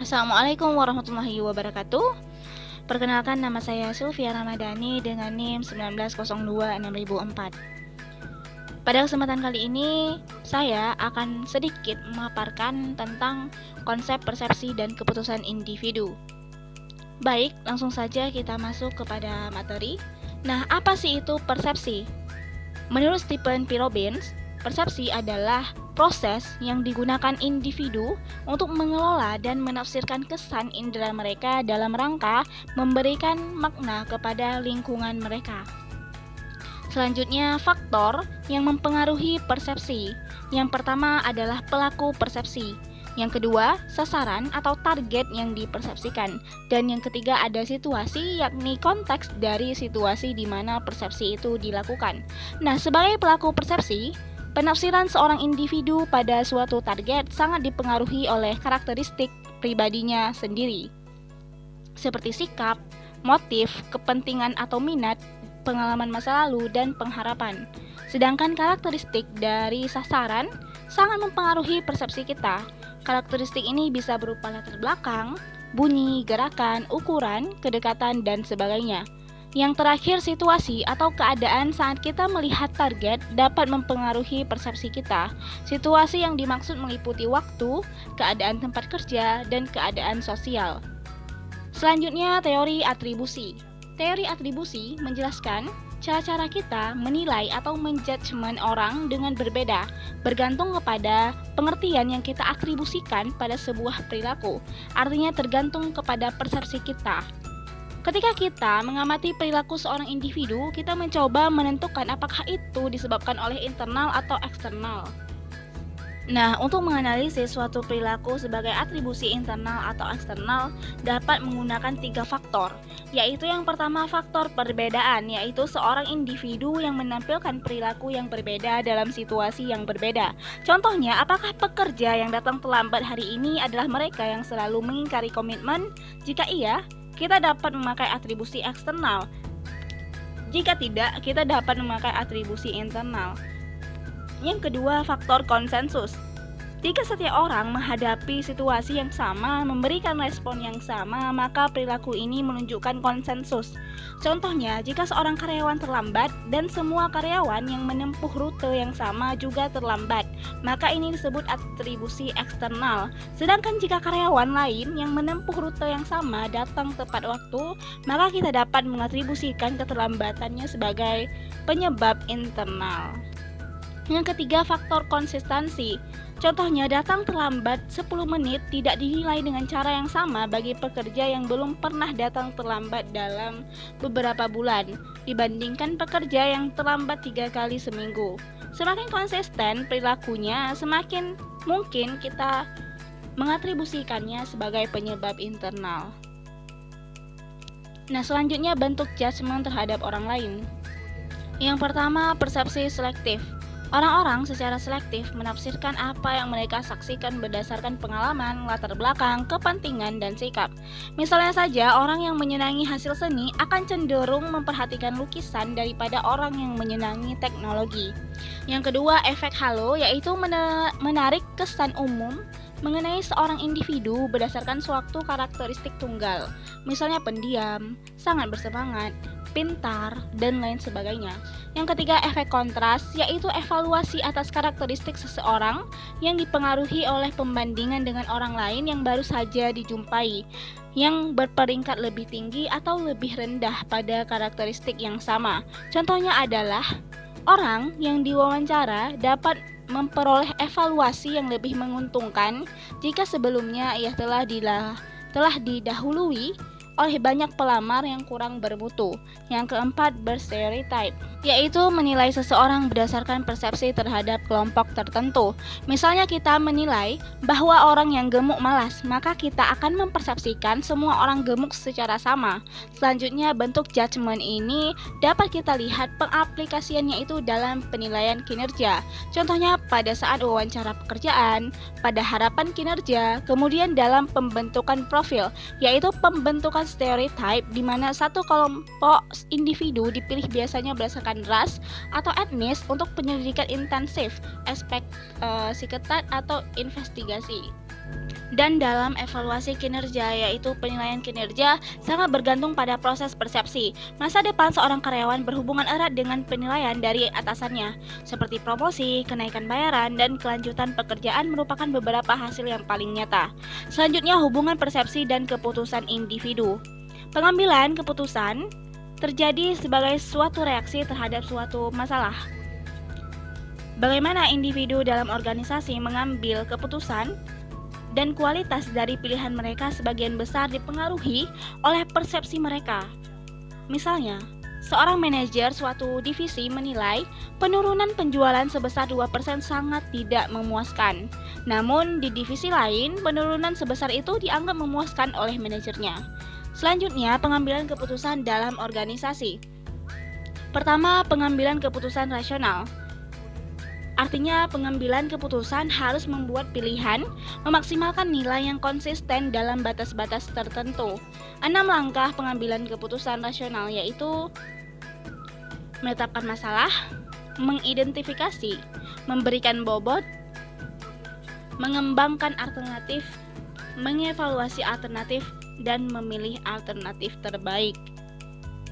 Assalamualaikum warahmatullahi wabarakatuh. Perkenalkan, nama saya Sylvia Ramadhani dengan NIM 19026004. Pada kesempatan kali ini, saya akan sedikit memaparkan tentang konsep persepsi dan keputusan individu. Baik, langsung saja kita masuk kepada materi. Nah, apa sih itu persepsi? Menurut Stephen P. Robbins, persepsi adalah proses yang digunakan individu untuk mengelola dan menafsirkan kesan indera mereka dalam rangka memberikan makna kepada lingkungan mereka. Selanjutnya, faktor yang mempengaruhi persepsi. Yang pertama adalah pelaku persepsi. Yang kedua, sasaran atau target yang dipersepsikan. Dan yang ketiga ada situasi, yakni konteks dari situasi di mana persepsi itu dilakukan. Nah, sebagai pelaku persepsi, penafsiran seorang individu pada suatu target sangat dipengaruhi oleh karakteristik pribadinya sendiri, seperti sikap, motif, kepentingan atau minat, pengalaman masa lalu, dan pengharapan. Sedangkan karakteristik dari sasaran sangat mempengaruhi persepsi kita. Karakteristik ini bisa berupa latar belakang, bunyi, gerakan, ukuran, kedekatan, dan sebagainya. Yang terakhir, situasi atau keadaan saat kita melihat target dapat mempengaruhi persepsi kita. Situasi yang dimaksud meliputi waktu, keadaan tempat kerja, dan keadaan sosial. Selanjutnya, teori atribusi. Teori atribusi menjelaskan cara-cara kita menilai atau menjudgment orang dengan berbeda, bergantung kepada pengertian yang kita atribusikan pada sebuah perilaku. Artinya tergantung kepada persepsi kita. Ketika kita mengamati perilaku seorang individu, kita mencoba menentukan apakah itu disebabkan oleh internal atau eksternal. Nah, untuk menganalisis suatu perilaku sebagai atribusi internal atau eksternal dapat menggunakan 3 faktor, yaitu yang pertama faktor perbedaan, yaitu seorang individu yang menampilkan perilaku yang berbeda dalam situasi yang berbeda. Contohnya, apakah pekerja yang datang terlambat hari ini adalah mereka yang selalu mengingkari komitmen? Jika iya, kita dapat memakai atribusi eksternal. Jika tidak, kita dapat memakai atribusi internal. Yang kedua, faktor konsensus. Jika setiap orang menghadapi situasi yang sama, memberikan respon yang sama, maka perilaku ini menunjukkan konsensus. Contohnya, jika seorang karyawan terlambat dan semua karyawan yang menempuh rute yang sama juga terlambat, maka ini disebut atribusi eksternal. Sedangkan jika karyawan lain yang menempuh rute yang sama datang tepat waktu, maka kita dapat mengatribusikan keterlambatannya sebagai penyebab internal. Yang ketiga, faktor konsistensi. Contohnya, datang terlambat 10 menit tidak dinilai dengan cara yang sama bagi pekerja yang belum pernah datang terlambat dalam beberapa bulan dibandingkan pekerja yang terlambat 3 kali seminggu. Semakin konsisten perilakunya, semakin mungkin kita mengatribusikannya sebagai penyebab internal. Nah, selanjutnya bentuk judgement terhadap orang lain. Yang pertama, persepsi selektif. Orang-orang secara selektif menafsirkan apa yang mereka saksikan berdasarkan pengalaman, latar belakang, kepentingan, dan sikap. Misalnya saja, orang yang menyenangi hasil seni akan cenderung memperhatikan lukisan daripada orang yang menyenangi teknologi. Yang kedua, efek halo, yaitu menarik kesan umum mengenai seorang individu berdasarkan suatu karakteristik tunggal. Misalnya pendiam, sangat bersemangat, pintar, dan lain sebagainya. Yang ketiga, efek kontras, yaitu evaluasi atas karakteristik seseorang yang dipengaruhi oleh pembandingan dengan orang lain yang baru saja dijumpai, yang berperingkat lebih tinggi atau lebih rendah pada karakteristik yang sama. Contohnya adalah orang yang diwawancara dapat memperoleh evaluasi yang lebih menguntungkan jika sebelumnya ia telah didahului oleh banyak pelamar yang kurang bermutu. Yang keempat, berstereotype, yaitu menilai seseorang berdasarkan persepsi terhadap kelompok tertentu. Misalnya kita menilai bahwa orang yang gemuk malas, maka kita akan mempersepsikan semua orang gemuk secara sama. Selanjutnya, bentuk judgement ini dapat kita lihat pengaplikasiannya itu dalam penilaian kinerja. Contohnya pada saat wawancara pekerjaan, pada harapan kinerja, kemudian dalam pembentukan profil, yaitu pembentukan stereotype di mana satu kelompok individu dipilih biasanya berdasarkan ras atau etnis untuk penyelidikan intensif, aspek ketat atau investigasi. Dan dalam evaluasi kinerja, yaitu penilaian kinerja, sangat bergantung pada proses persepsi. Masa depan seorang karyawan berhubungan erat dengan penilaian dari atasannya, seperti promosi, kenaikan bayaran, dan kelanjutan pekerjaan merupakan beberapa hasil yang paling nyata. Selanjutnya, hubungan persepsi dan keputusan individu. Pengambilan keputusan terjadi sebagai suatu reaksi terhadap suatu masalah. Bagaimana individu dalam organisasi mengambil keputusan dan kualitas dari pilihan mereka sebagian besar dipengaruhi oleh persepsi mereka. Misalnya, seorang manajer suatu divisi menilai penurunan penjualan sebesar 2% sangat tidak memuaskan. Namun, di divisi lain, penurunan sebesar itu dianggap memuaskan oleh manajernya. Selanjutnya, pengambilan keputusan dalam organisasi. Pertama, pengambilan keputusan rasional. Artinya, pengambilan keputusan harus membuat pilihan, memaksimalkan nilai yang konsisten dalam batas-batas tertentu. 6 langkah pengambilan keputusan rasional yaitu menetapkan masalah, mengidentifikasi, memberikan bobot, mengembangkan alternatif, mengevaluasi alternatif, dan memilih alternatif terbaik.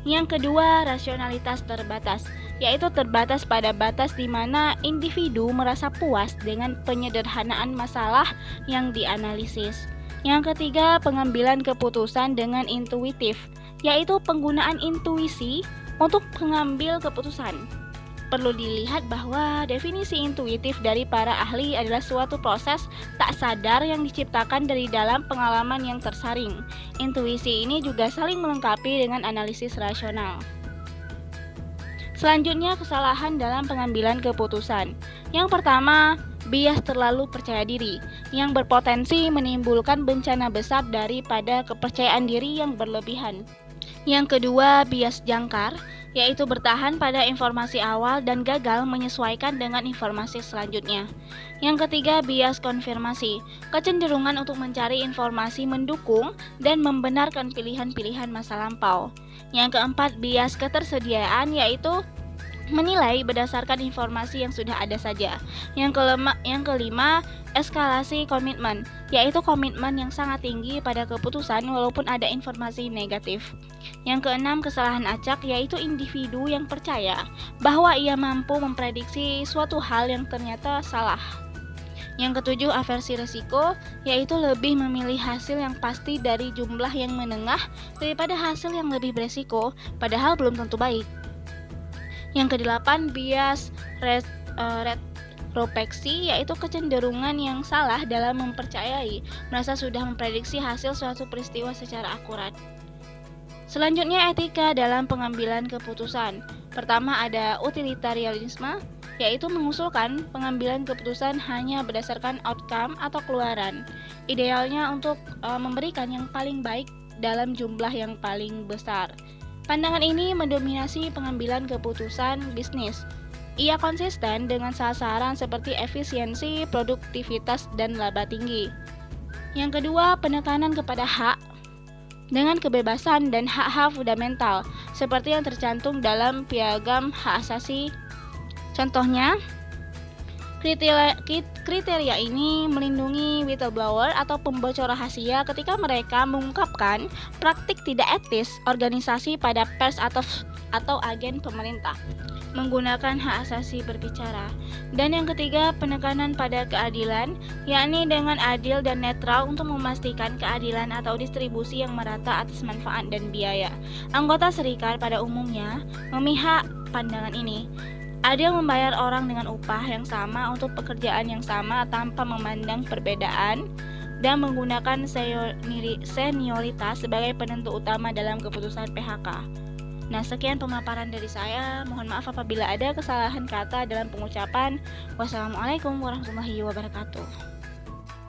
Yang kedua, rasionalitas terbatas, yaitu terbatas pada batas di mana individu merasa puas dengan penyederhanaan masalah yang dianalisis. Yang ketiga, pengambilan keputusan dengan intuitif, yaitu penggunaan intuisi untuk mengambil keputusan. Perlu dilihat bahwa definisi intuitif dari para ahli adalah suatu proses tak sadar yang diciptakan dari dalam pengalaman yang tersaring. Intuisi ini juga saling melengkapi dengan analisis rasional. Selanjutnya, kesalahan dalam pengambilan keputusan. Yang pertama, bias terlalu percaya diri, yang berpotensi menimbulkan bencana besar daripada kepercayaan diri yang berlebihan. Yang kedua, bias jangkar, yaitu bertahan pada informasi awal dan gagal menyesuaikan dengan informasi selanjutnya. Yang ketiga, bias konfirmasi, kecenderungan untuk mencari informasi mendukung dan membenarkan pilihan-pilihan masa lampau. Yang keempat, bias ketersediaan, yaitu menilai berdasarkan informasi yang sudah ada saja. Yang kelima, eskalasi komitmen, yaitu komitmen yang sangat tinggi pada keputusan walaupun ada informasi negatif. Yang keenam, kesalahan acak, yaitu individu yang percaya bahwa ia mampu memprediksi suatu hal yang ternyata salah. Yang ketujuh, aversi risiko, yaitu lebih memilih hasil yang pasti dari jumlah yang menengah daripada hasil yang lebih beresiko, padahal belum tentu baik. Yang kedelapan, bias retrospeksi, yaitu kecenderungan yang salah dalam mempercayai, merasa sudah memprediksi hasil suatu peristiwa secara akurat. Selanjutnya, etika dalam pengambilan keputusan. Pertama, ada utilitarianisme, yaitu mengusulkan pengambilan keputusan hanya berdasarkan outcome atau keluaran. Idealnya untuk memberikan yang paling baik dalam jumlah yang paling besar. Pandangan ini mendominasi pengambilan keputusan bisnis. Ia konsisten dengan sasaran seperti efisiensi, produktivitas, dan laba tinggi. Yang kedua, penekanan kepada hak dengan kebebasan dan hak-hak fundamental, seperti yang tercantum dalam Piagam Hak Asasi. Contohnya, kriteria ini melindungi whistleblower atau pembocor rahasia ketika mereka mengungkapkan praktik tidak etis organisasi pada pers atau agen pemerintah, menggunakan hak asasi berbicara. Dan yang ketiga, penekanan pada keadilan, yakni dengan adil dan netral untuk memastikan keadilan atau distribusi yang merata atas manfaat dan biaya. Anggota serikat pada umumnya memihak pandangan ini. Adil membayar orang dengan upah yang sama untuk pekerjaan yang sama tanpa memandang perbedaan dan menggunakan senioritas sebagai penentu utama dalam keputusan PHK. Nah, sekian pemaparan dari saya. Mohon maaf apabila ada kesalahan kata dalam pengucapan. Wassalamualaikum warahmatullahi wabarakatuh.